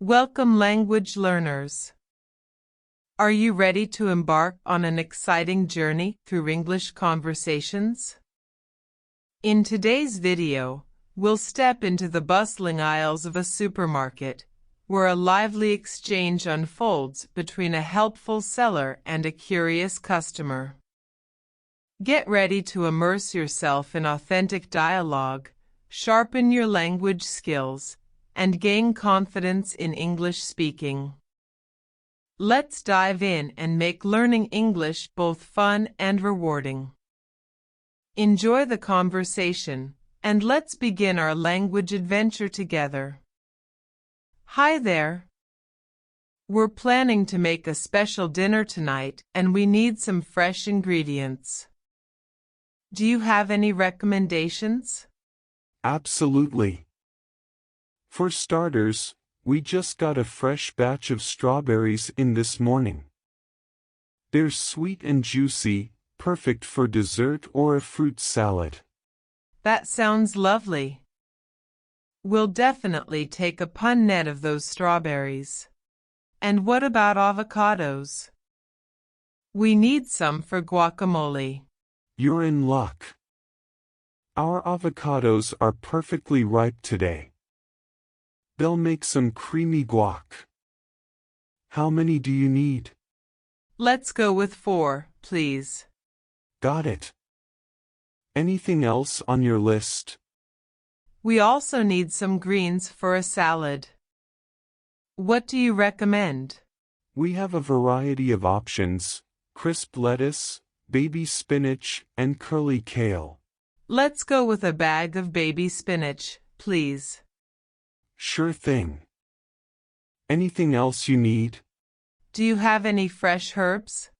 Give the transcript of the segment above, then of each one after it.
Welcome language learners. Are you ready to embark on an exciting journey through English conversations? In today's video, we'll step into the bustling aisles of a supermarket, where a lively exchange unfolds between a helpful seller and a curious customer. Get ready to immerse yourself in authentic dialogue, sharpen your language skills, and gain confidence in English speaking. Let's dive in and make learning English both fun and rewarding. Enjoy the conversation, and let's begin our language adventure together. Hi there. We're planning to make a special dinner tonight, and we need some fresh ingredients. Do you have any recommendations? Absolutely. For starters, we just got a fresh batch of strawberries in this morning. They're sweet and juicy, perfect for dessert or a fruit salad. That sounds lovely. We'll definitely take a punnet of those strawberries. And what about avocados? We need some for guacamole. You're in luck. Our avocados are perfectly ripe today. They'll make some creamy guac. How many do you need? Let's go with 4, please. Got it. Anything else on your list? We also need some greens for a salad. What do you recommend? We have a variety of options: crisp lettuce, baby spinach, and curly kale. Let's go with a bag of baby spinach, please. Sure thing. Anything else you need? Do you have any fresh herbs?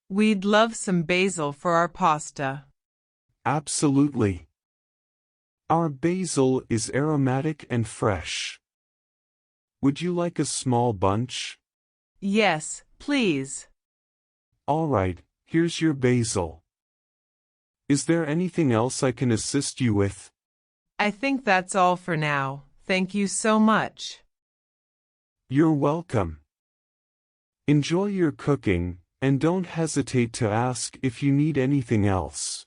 We'd love some basil for our pasta. Absolutely. Our basil is aromatic and fresh. Would you like a small bunch? Yes, please. All right, here's your basil. Is there anything else I can assist you with? I think that's all for now. Thank you so much. You're welcome. Enjoy your cooking, and don't hesitate to ask if you need anything else.